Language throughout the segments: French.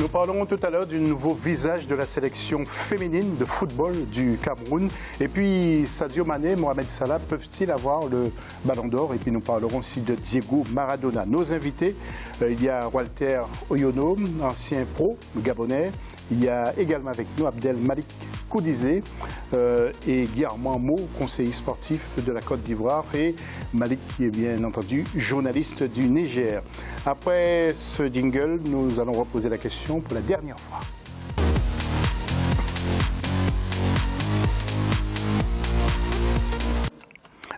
Nous parlerons tout à l'heure du nouveau visage de la sélection féminine de football du Cameroun. Et puis Sadio Mané, Mohamed Salah peuvent-ils avoir le ballon d'or? Et puis nous parlerons aussi de Diego Maradona. Nos invités, il y a Walter Oyono, ancien pro gabonais. Il y a également avec nous Abdel Malik Koudizé et Guillermo Mo, conseiller sportif de la Côte d'Ivoire, et Malik qui est bien entendu journaliste du Niger. Après ce jingle, nous allons reposer la question pour la dernière fois.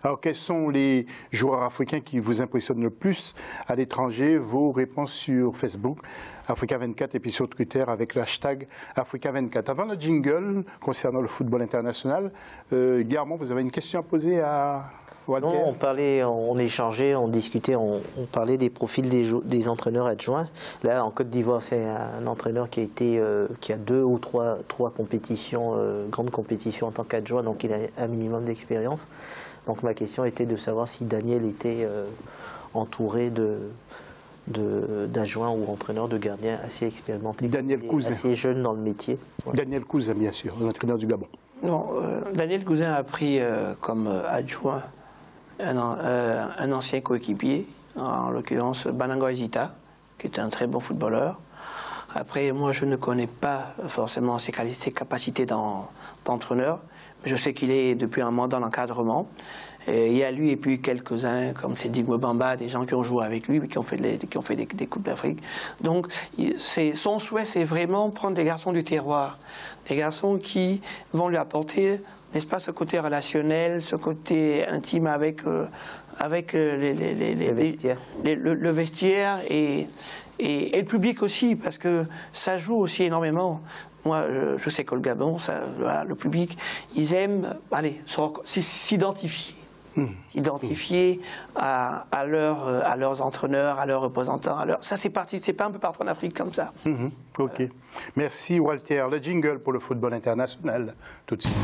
Alors, quels sont les joueurs africains qui vous impressionnent le plus à l'étranger? Vos réponses sur Facebook, Africa24, et puis sur Twitter avec le hashtag Africa24. Avant le jingle, concernant le football international, Guillermo, vous avez une question à poser à Walter? Non, on parlait, on échangeait, on discutait, on parlait des profils des entraîneurs adjoints. Là, en Côte d'Ivoire, c'est un entraîneur qui a 2 ou 3 compétitions, grandes compétitions en tant qu'adjoint, donc il a un minimum d'expérience. Donc ma question était de savoir si Daniel était entouré d'adjoints ou entraîneurs de gardiens assez expérimentés, Daniel Cousin, assez jeunes dans le métier. Ouais. Daniel Cousin, bien sûr, l'entraîneur du Gabon. Non, Daniel Cousin a pris comme adjoint un ancien coéquipier, en l'occurrence Banango Ezita, qui est un très bon footballeur. Après, moi, je ne connais pas forcément ses capacités d'entraîneur. Je sais qu'il est depuis un moment dans l'encadrement. Il y a lui et puis quelques-uns, comme Cédric Bamba, des gens qui ont joué avec lui, qui ont fait des Coupes d'Afrique. Donc, son souhait, c'est vraiment prendre des garçons du terroir. Des garçons qui vont lui apporter, n'est-ce pas, ce côté relationnel, ce côté intime avec le vestiaire et le public aussi, parce que ça joue aussi énormément. Moi, je sais que le Gabon, voilà, le public, ils aiment s'identifier. S'identifier à leurs entraîneurs, à leurs représentants. Ça, c'est pas un peu partout en Afrique comme ça. Ok. Voilà. Merci, Walter. Le jingle pour le football international, tout de suite.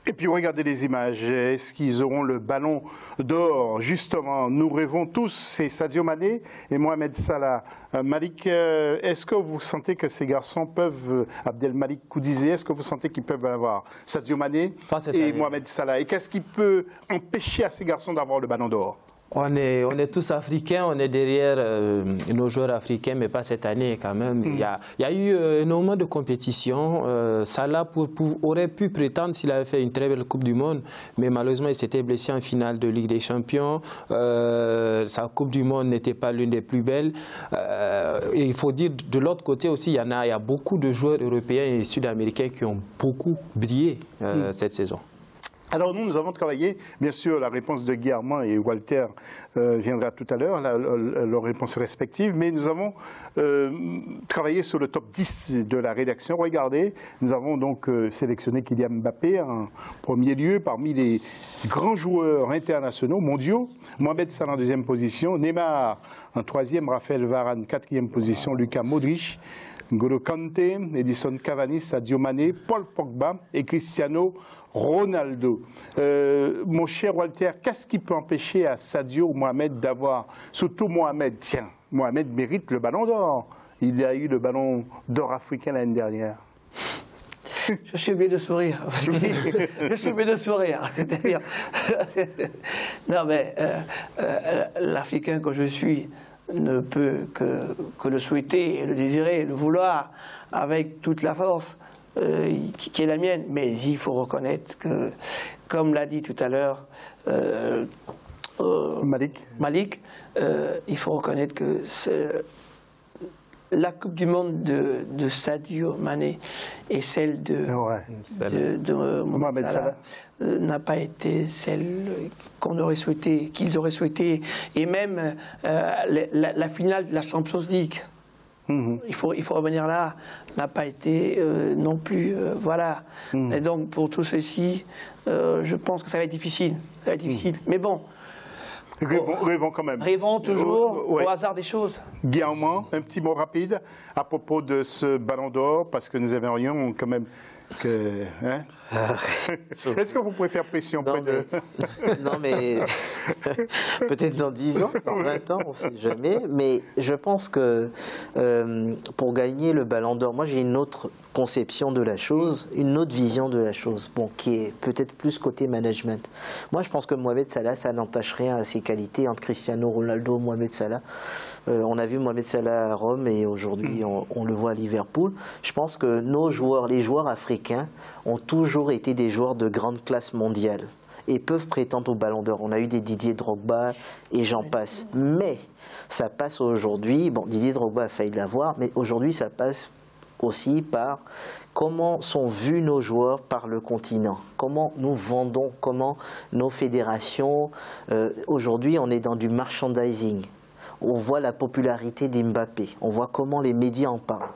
Et puis regardez les images, est-ce qu'ils auront le ballon d'or? Justement, nous rêvons tous, c'est Sadio Mané et Mohamed Salah. Malik, est-ce que vous sentez que ces garçons peuvent, Abdel Malik Koudizé, est-ce que vous sentez qu'ils peuvent avoir Sadio Mané et Mohamed Salah? Et qu'est-ce qui peut empêcher à ces garçons d'avoir le ballon d'or? On est tous africains, on est derrière nos joueurs africains, mais pas cette année quand même. Il y a eu énormément de compétitions. Salah aurait pu prétendre s'il avait fait une très belle Coupe du Monde, mais malheureusement il s'était blessé en finale de Ligue des Champions. Sa Coupe du Monde n'était pas l'une des plus belles. Et il faut dire de l'autre côté aussi, il y a beaucoup de joueurs européens et sud-américains qui ont beaucoup brillé cette saison. Alors nous avons travaillé, bien sûr, la réponse de Guillermo et Walter viendra tout à l'heure, leurs réponses respectives, mais nous avons travaillé sur le top 10 de la rédaction. Regardez, nous avons donc sélectionné Kylian Mbappé en premier lieu parmi les grands joueurs internationaux, mondiaux. Mohamed Salah en deuxième position, Neymar en troisième, Raphaël Varane quatrième position, Luka Modric, N'Golo Kanté, Edison Cavani, Sadio Mané, Paul Pogba et Cristiano Ronaldo. Mon cher Walter, qu'est-ce qui peut empêcher à Sadio ou Mohamed d'avoir, surtout Mohamed, tiens, Mohamed mérite le ballon d'or. Il a eu le ballon d'or africain l'année dernière. Je suis obligé de sourire. Parce que je suis obligé de sourire. Non, mais l'Africain que je suis ne peut que le souhaiter, le désirer, le vouloir avec toute la force qui est la mienne. Mais il faut reconnaître que, comme l'a dit tout à l'heure Malik, il faut reconnaître que la Coupe du Monde de Sadio Mané et celle de Mohamed Salah n'a pas été celle qu'on aurait souhaité, qu'ils auraient souhaité, et même la finale de la Champions League. Il faut revenir là, n'a pas été non plus, voilà. Et donc pour tout ceci, je pense que ça va être difficile, mais bon. Rêvons quand même. Rêvons toujours au hasard des choses. Guillermo, un petit mot rapide à propos de ce ballon d'or, parce que nous aimerions quand même Hein? Est-ce que vous pouvez faire pression non, de... non, mais peut-être dans 10 ans, dans 20 ans, on ne sait jamais. Mais je pense que pour gagner le Ballon d'Or, moi j'ai une autre conception de la chose, une autre vision de la chose, bon, qui est peut-être plus côté management. Moi je pense que Mohamed Salah, ça n'entache rien à ses qualités entre Cristiano Ronaldo et Mohamed Salah. On a vu Mohamed Salah à Rome et aujourd'hui on le voit à Liverpool. Je pense que nos joueurs, les joueurs africains, ont toujours été des joueurs de grande classe mondiale et peuvent prétendre au Ballon d'Or. On a eu des Didier Drogba et j'en passe. Mais ça passe aujourd'hui, bon, Didier Drogba a failli l'avoir, mais aujourd'hui ça passe aussi par comment sont vus nos joueurs par le continent, comment nous vendons, comment nos fédérations, aujourd'hui on est dans du merchandising. On voit la popularité d'Mbappé, on voit comment les médias en parlent.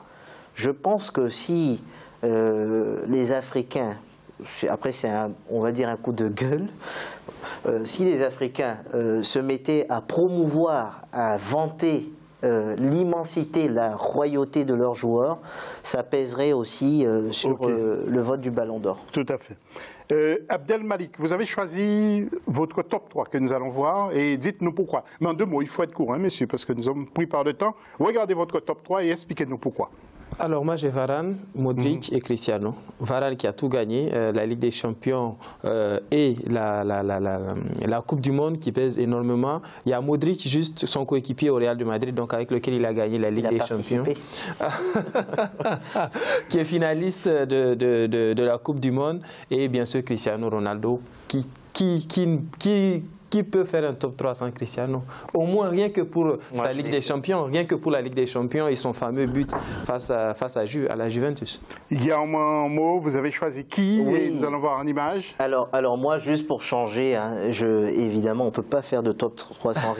Je pense que si les Africains, après c'est on va dire un coup de gueule, si les Africains se mettaient à promouvoir, à vanter l'immensité, la royauté de leurs joueurs, ça pèserait aussi sur le vote du Ballon d'Or. Tout à fait. Abdel Malik, vous avez choisi votre top 3 que nous allons voir et dites-nous pourquoi. Mais en 2 mots, il faut être court, hein, messieurs, parce que nous sommes pris par le temps. Regardez votre top 3 et expliquez-nous pourquoi. Alors moi j'ai Varane, Modric et Cristiano. Varane qui a tout gagné, la Ligue des Champions et la Coupe du Monde qui pèse énormément. Il y a Modric, juste son coéquipier au Real de Madrid, donc avec lequel il a gagné la Ligue des Champions. Qui est finaliste de la Coupe du Monde. Et bien sûr Cristiano Ronaldo qui peut faire un top 3 sans Cristiano? Au moins rien que pour sa Ligue des Champions, rien que pour la Ligue des Champions et son fameux but face à la Juventus. Guillaume, en mots, vous avez choisi qui? Oui. Et nous allons voir en image. Alors moi, juste pour changer, hein, évidemment, on ne peut pas faire de top 3 sans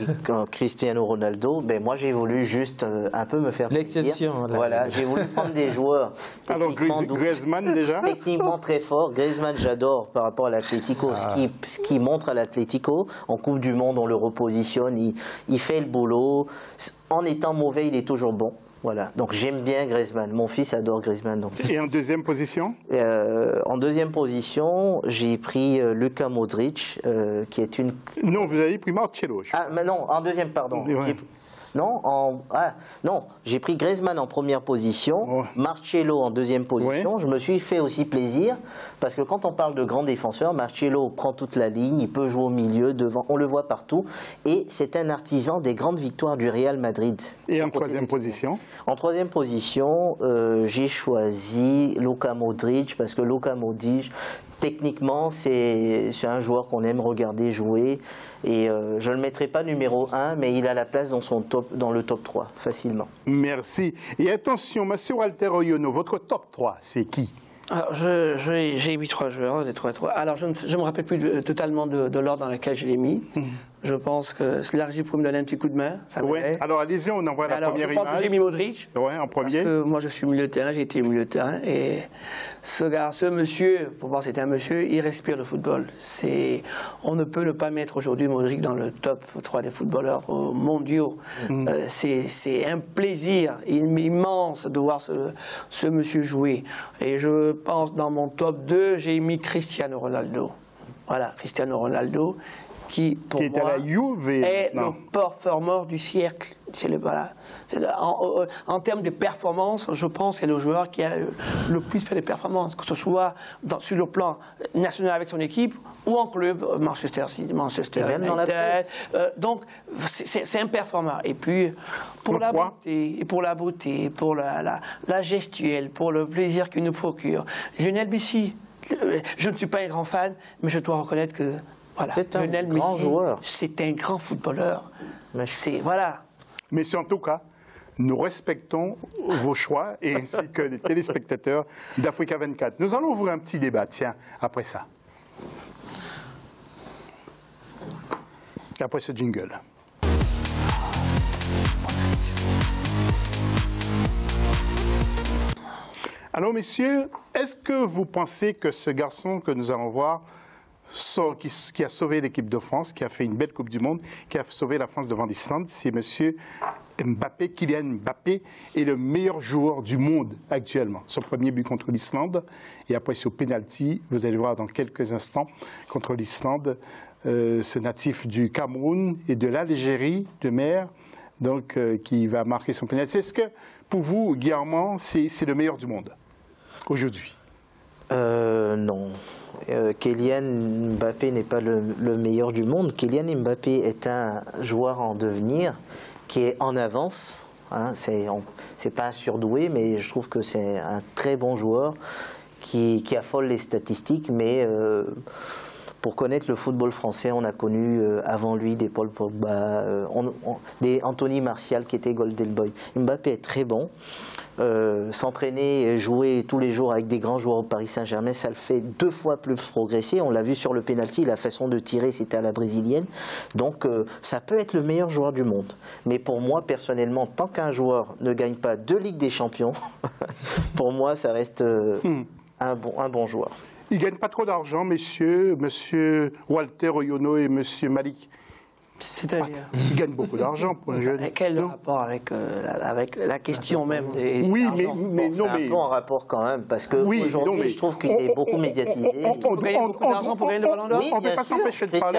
Cristiano Ronaldo, mais moi j'ai voulu juste un peu me faire plaisir. L'exception. Voilà, j'ai voulu prendre des joueurs. Alors Griezmann déjà? Techniquement très fort. Griezmann, j'adore par rapport à l'Atlético, ce qu'il montre à l'Atlético. En Coupe du Monde, on le repositionne, il fait le boulot. En étant mauvais, il est toujours bon. Voilà. Donc j'aime bien Griezmann. Mon fils adore Griezmann. Donc. Et en deuxième position? En deuxième position, j'ai pris Luka Modric, qui est une... Non, vous avez pris Marcelo. Ah, mais non, en deuxième, pardon. Ouais. Non, j'ai pris Griezmann en première position, Marcelo en deuxième position. Je me suis fait aussi plaisir parce que quand on parle de grands défenseurs, Marcelo prend toute la ligne, il peut jouer au milieu, devant, on le voit partout. Et c'est un artisan des grandes victoires du Real Madrid. Et en troisième position? En troisième position, j'ai choisi Luka Modric parce que Luka Modric, techniquement, c'est un joueur qu'on aime regarder jouer. Et je ne le mettrai pas numéro 1, mais il a la place dans le top 3, facilement. Merci. Et attention, monsieur Walter Oyono, votre top 3, c'est qui? Alors, j'ai mis 3 joueurs, des 3. Alors, je ne me rappelle plus totalement de l'ordre dans lequel je l'ai mis. Je pense que Slargy pourrait me donner un petit coup de main. Alors, allez-y, on envoie la première image. Je pense que j'ai mis Modric. Oui, en premier. Parce que moi, je suis milieu de terrain, j'ai été milieu de terrain. Et ce monsieur, pour moi, c'était un monsieur, il respire le football. On ne peut ne pas mettre aujourd'hui Modric dans le top 3 des footballeurs mondiaux. C'est un plaisir immense de voir ce monsieur jouer. Et je pense, dans mon top 2, j'ai mis Cristiano Ronaldo. Voilà, Cristiano Ronaldo, qui pour moi à la Juve, est le performeur du siècle. En termes de performance, je pense que c'est le joueur qui a le plus fait de performances, que ce soit sur le plan national avec son équipe ou en club, Manchester United. Donc c'est un performeur. Et puis pour la beauté, pour la gestuelle, pour le plaisir qu'il nous procure. Lionel Messi, je ne suis pas un grand fan, mais je dois reconnaître que c'est un grand joueur. C'est un grand footballeur. Voilà. Mais en tout cas, nous respectons vos choix et ainsi que les téléspectateurs d'Africa 24. Nous allons ouvrir un petit débat, tiens, après ça. Après ce jingle. Alors, messieurs, est-ce que vous pensez que ce garçon que nous allons voir, qui a sauvé l'équipe de France, qui a fait une belle Coupe du Monde, qui a sauvé la France devant l'Islande, c'est M. Mbappé, Kylian Mbappé, est le meilleur joueur du monde actuellement. Son premier but contre l'Islande, et après sur penalty, vous allez voir dans quelques instants, contre l'Islande, ce natif du Cameroun et de l'Algérie de mer, donc qui va marquer son penalty. Est-ce que pour vous, Guy Armand, c'est le meilleur du monde aujourd'hui? Non. Kylian Mbappé n'est pas le meilleur du monde. Kylian Mbappé est un joueur en devenir qui est en avance. Hein, c'est pas un surdoué, mais je trouve que c'est un très bon joueur qui affole les statistiques. Mais pour connaître le football français, on a connu avant lui des Paul Pogba, des Anthony Martial qui étaient Golden Boy. Mbappé est très bon. S'entraîner, jouer tous les jours avec des grands joueurs au Paris Saint-Germain, ça le fait 2 fois plus progresser. On l'a vu sur le penalty, la façon de tirer, c'était à la brésilienne. Donc ça peut être le meilleur joueur du monde. Mais pour moi, personnellement, tant qu'un joueur ne gagne pas 2 Ligues des Champions, pour moi, ça reste un bon joueur. Ils ne gagnent pas trop d'argent, monsieur Walter Oyono et monsieur Malik. C'est-à-dire, ils gagnent beaucoup d'argent pour un jeune. Quel rapport avec la question même des Oui, mais c'est un peu en rapport quand même, parce qu'aujourd'hui, je trouve qu'il est beaucoup médiatisé. On ne peut pas s'empêcher de parler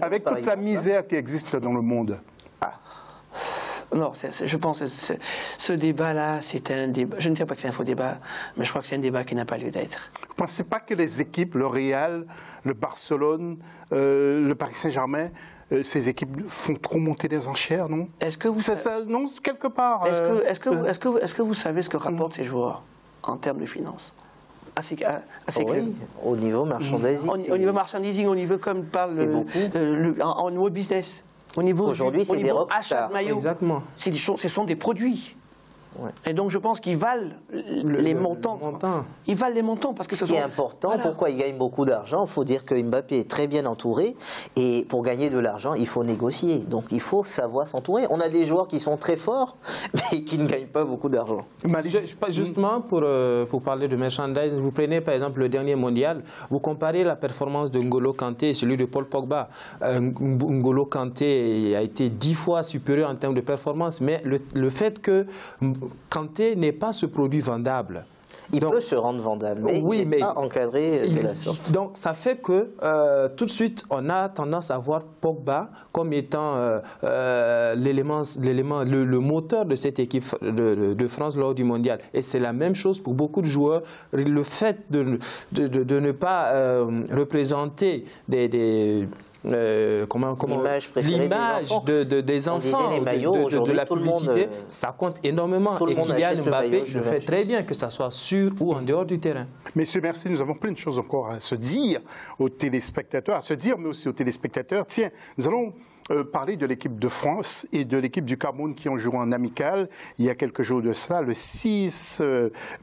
avec toute la misère qui existe dans le monde. Non, je pense que ce débat-là, c'est un débat. Je ne sais pas que c'est un faux débat, mais je crois que c'est un débat qui n'a pas lieu d'être. Vous ne pensez pas que les équipes, le Real, le Barcelone, le Paris Saint-Germain, ces équipes font trop monter les enchères, non? Est-ce que vous non, quelque part. Est-ce que vous savez ce que rapportent ces joueurs en termes de finances? Assez clair. Oui, au niveau merchandising. Au niveau merchandising, au niveau comme parle en niveau business. Aujourd'hui, c'est des achat de maillots. Exactement. Ce sont des produits. Ouais. Et donc je pense qu'ils valent les montants. Ils valent les montants parce que ce qui est important. Voilà. Pourquoi ils gagnent beaucoup d'argent? Il faut dire que Mbappé est très bien entouré et pour gagner de l'argent, il faut négocier. Donc il faut savoir s'entourer. On a des joueurs qui sont très forts mais qui ne gagnent pas beaucoup d'argent. Justement, pour parler de merchandise, vous prenez par exemple le dernier mondial, vous comparez la performance de N'Golo Kanté et celui de Paul Pogba. N'Golo Kanté a été 10 fois supérieur en termes de performance, mais le fait que Kanté n'est pas ce produit vendable. Il peut se rendre vendable, mais il n'est pas encadré de la sorte. Donc ça fait que tout de suite, on a tendance à voir Pogba comme étant le moteur de cette équipe de France lors du mondial. Et c'est la même chose pour beaucoup de joueurs. Le fait de ne pas représenter l'image des enfants, de la publicité, ça compte énormément. Et Kylian Mbappé le fait très bien, que ça soit sur ou en dehors du terrain. Messieurs, merci. Nous avons plein de choses encore à se dire aux téléspectateurs, mais aussi aux téléspectateurs. Tiens, nous allons parler de l'équipe de France et de l'équipe du Cameroun qui ont joué en amical il y a quelques jours de cela. Le 6,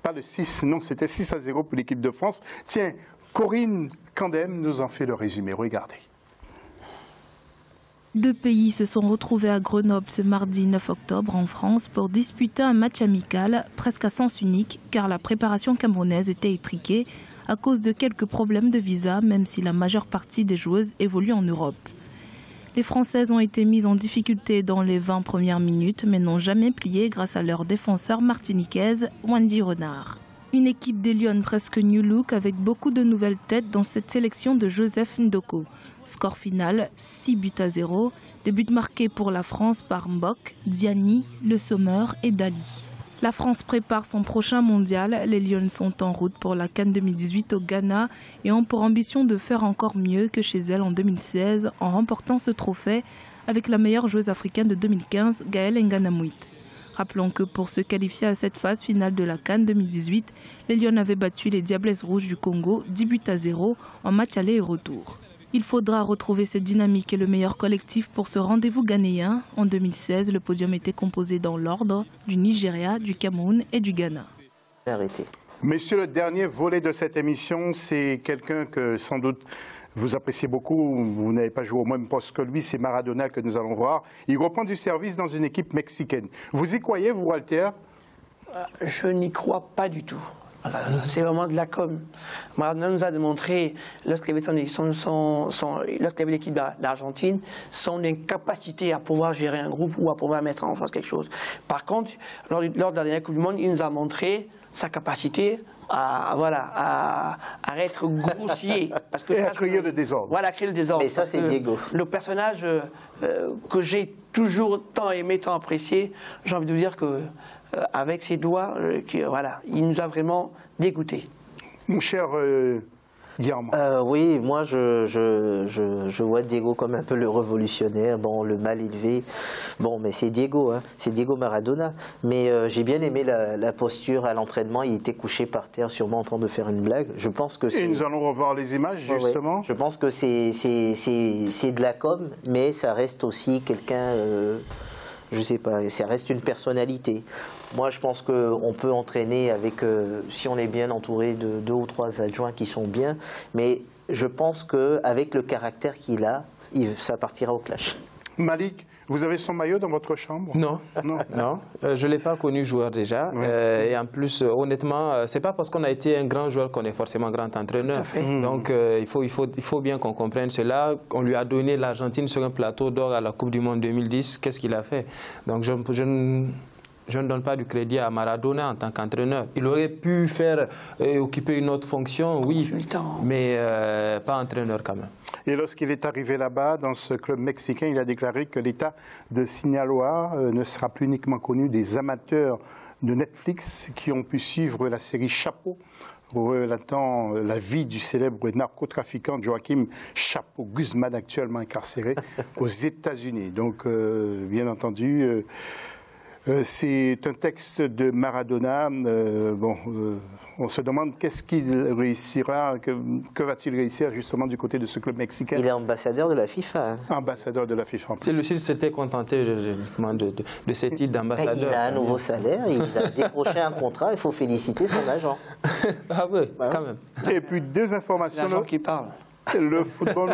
pas le 6, non, c'était 6-0 pour l'équipe de France. Tiens, Corinne Candem nous en fait le résumé. Regardez. 2 pays se sont retrouvés à Grenoble ce mardi 9 octobre en France pour disputer un match amical presque à sens unique car la préparation camerounaise était étriquée à cause de quelques problèmes de visa même si la majeure partie des joueuses évolue en Europe. Les Françaises ont été mises en difficulté dans les 20 premières minutes mais n'ont jamais plié grâce à leur défenseur martiniquaise Wendy Renard. Une équipe des Lions presque new look avec beaucoup de nouvelles têtes dans cette sélection de Joseph Ndoko. Score final 6-0, des buts marqués pour la France par Mbok, Diani, Le Sommer et Dali. La France prépare son prochain mondial. Les Lions sont en route pour la CAN 2018 au Ghana et ont pour ambition de faire encore mieux que chez elles en 2016 en remportant ce trophée avec la meilleure joueuse africaine de 2015, Gaëlle Nganamouit. Rappelons que pour se qualifier à cette phase finale de la CAN 2018, les Lions avaient battu les Diablesses Rouges du Congo 10-0 en match aller et retour. Il faudra retrouver cette dynamique et le meilleur collectif pour ce rendez-vous ghanéen. En 2016, le podium était composé dans l'ordre du Nigeria, du Cameroun et du Ghana. Arrêtez. Messieurs, le dernier volet de cette émission, c'est quelqu'un que sans doute vous appréciez beaucoup. Vous n'avez pas joué au même poste que lui, c'est Maradona que nous allons voir. Il reprend du service dans une équipe mexicaine. Vous y croyez, vous, Walter? Je n'y crois pas du tout. C'est vraiment de la com. Maradona nous a démontré, lorsqu'il avait l'équipe d'Argentine, son incapacité à pouvoir gérer un groupe ou à pouvoir mettre en place quelque chose. Par contre, lors de la dernière Coupe du Monde, il nous a montré sa capacité à être grossier. Parce que et à créer le désordre. Voilà, créer le désordre. Mais ça, c'est Diego. Le personnage que j'ai toujours tant aimé, tant apprécié, j'ai envie de dire que avec ses doigts, voilà, il nous a vraiment dégoûtés. Mon cher Guillermo. Oui, moi je vois Diego comme un peu le révolutionnaire, bon, le mal élevé. Bon, mais c'est Diego, hein, c'est Diego Maradona. Mais j'ai bien aimé la posture à l'entraînement. Il était couché par terre, sûrement en train de faire une blague. Je pense que et nous allons revoir les images, justement. Ouais. Je pense que c'est de la com, mais ça reste aussi quelqu'un, je sais pas, ça reste une personnalité. Moi, je pense qu'on peut entraîner avec, si on est bien entouré de 2 ou 3 adjoints qui sont bien, mais je pense qu'avec le caractère qu'il a, ça partira au clash. Malik, vous avez son maillot dans votre chambre? Non, non. Je ne l'ai pas connu joueur déjà. Et en plus, honnêtement, ce n'est pas parce qu'on a été un grand joueur qu'on est forcément grand entraîneur. Tout à fait. Donc, il faut bien qu'on comprenne cela. On lui a donné l'Argentine sur un plateau d'or à la Coupe du Monde 2010. Qu'est-ce qu'il a fait? Donc, je ne donne pas du crédit à Maradona en tant qu'entraîneur. Il aurait pu occuper une autre fonction, oui, mais pas entraîneur quand même. Et lorsqu'il est arrivé là-bas, dans ce club mexicain, il a déclaré que l'État de Sinaloa ne sera plus uniquement connu des amateurs de Netflix qui ont pu suivre la série Chapo, relatant la vie du célèbre narcotrafiquant Joaquim Chapo Guzman, actuellement incarcéré aux États-Unis. Donc, bien entendu, c'est un texte de Maradona. On se demande qu'est-ce qu'il réussira, que va-t-il réussir justement du côté de ce club mexicain. Il est ambassadeur de la FIFA. Hein. Ambassadeur de la FIFA. S'il s'était contenté de ce titre d'ambassadeur. Il a un nouveau salaire, il a décroché un contrat, il faut féliciter son agent. Ah oui, quand même. Et puis 2 informations. C'est l'agent qui parle. Le football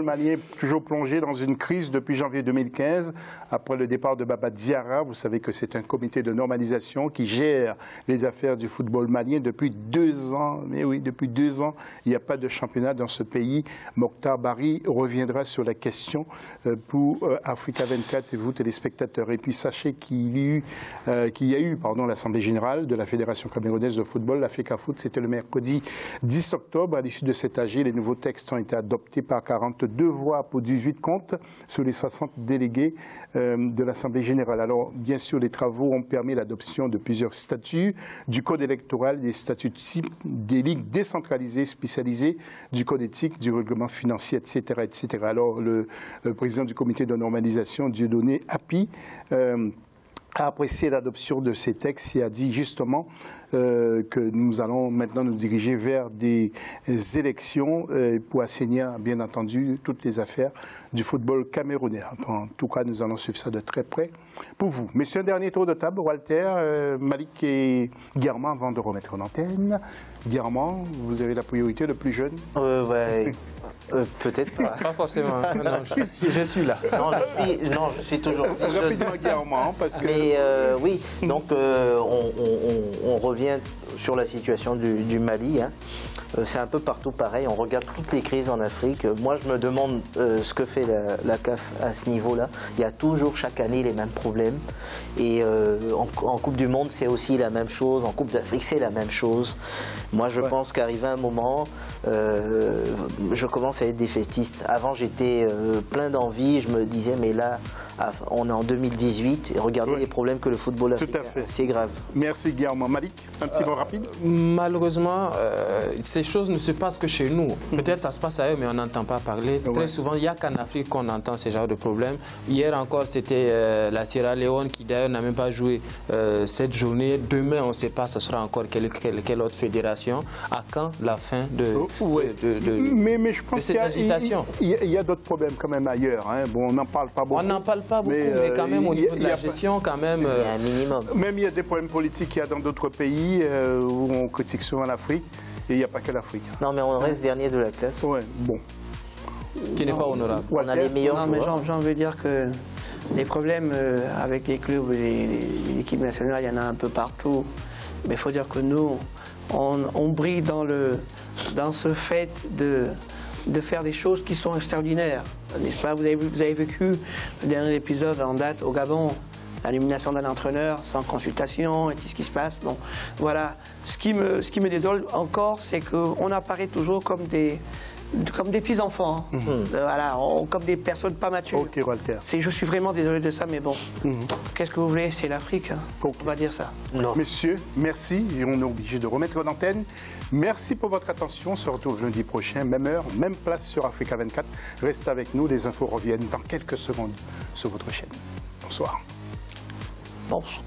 malien est toujours plongé dans une crise depuis janvier 2015, après le départ de Baba Diarra. Vous savez que c'est un comité de normalisation qui gère les affaires du football malien depuis 2 ans. Mais oui, depuis 2 ans, il n'y a pas de championnat dans ce pays. Mokhtar Bari reviendra sur la question pour Africa 24 et vous, téléspectateurs. Et puis sachez qu'il y a eu l'Assemblée générale de la Fédération camerounaise de football, la FECAFOOT. C'était le mercredi 10 octobre. À l'issue de cet AG, les nouveaux textes ont été adoptés par 42 voix pour 18 contre sur les 60 délégués de l'Assemblée générale. Alors, bien sûr, les travaux ont permis l'adoption de plusieurs statuts, du code électoral, des statuts types, des ligues décentralisées, spécialisées, du code éthique, du règlement financier, etc. etc. Alors, le président du comité de normalisation, Dieudonné Hapi, a apprécié l'adoption de ces textes et a dit justement que nous allons maintenant nous diriger vers des élections pour assainir, bien entendu, toutes les affaires du football camerounais. En tout cas, nous allons suivre ça de très près pour vous. Messieurs, un dernier tour de table, Walter, Malik et Guillermo, avant de remettre en antenne. Guillermo, vous avez la priorité, le plus jeune. Peut-être pas. Pas forcément. Non, je suis là. Non, je suis toujours. Rapidement, Guillermo, parce que. Mais oui, donc on revient sur la situation du Mali. Hein. C'est un peu partout pareil. On regarde toutes les crises en Afrique. Moi, je me demande ce que fait la CAF à ce niveau-là. Il y a toujours chaque année les mêmes problèmes. Et en Coupe du Monde, c'est aussi la même chose. En Coupe d'Afrique, c'est la même chose. Moi, je pense qu'arrivé un moment, je commence à être défaitiste. Avant, j'étais plein d'envie. Je me disais, mais là, on est en 2018 et regardez les problèmes que le football africain. Tout à fait. C'est grave. Merci Guillermo. Malik, un petit mot rapide. Malheureusement, ces choses ne se passent que chez nous. Peut-être ça se passe ailleurs, mais on n'entend pas parler. Très souvent, il n'y a qu'en Afrique qu'on entend ce genre de problème. Hier encore, c'était la Sierra Leone qui d'ailleurs n'a même pas joué cette journée. Demain, on ne sait pas, ce sera encore quelle autre fédération. À quand la fin de je pense cette agitation? Il y a d'autres problèmes quand même ailleurs. Hein. Bon, on n'en parle pas beaucoup. On n'en parle pas beaucoup, mais quand même au niveau de la gestion, quand même... Il y a un minimum. Même il y a des problèmes politiques qu'il y a dans d'autres pays où on critique souvent l'Afrique. Et il n'y a pas que l'Afrique. Non, mais on reste dernier de la classe. Ouais, bon. Qui n'est pas honorable. On a les meilleurs joueurs. Non, mais j'ai envie de dire que les problèmes avec les clubs et l'équipe nationale, il y en a un peu partout. Mais il faut dire que nous, on brille dans ce fait de faire des choses qui sont extraordinaires. N'est-ce pas? Vous avez vécu le dernier épisode en date au Gabon, l'élimination d'un entraîneur sans consultation et tout ce qui se passe. Bon, voilà. Ce qui me désole encore, c'est qu'on apparaît toujours comme des petits-enfants, voilà, comme des personnes pas matures. Ok, Walter. Je suis vraiment désolé de ça, mais bon, qu'est-ce que vous voulez? C'est l'Afrique, hein. On va dire ça. Non. Messieurs, merci. Et on est obligé de remettre l'antenne. Merci pour votre attention. On se retrouve lundi prochain, même heure, même place sur Africa 24. Restez avec nous, les infos reviennent dans quelques secondes sur votre chaîne. Bonsoir. Bonsoir.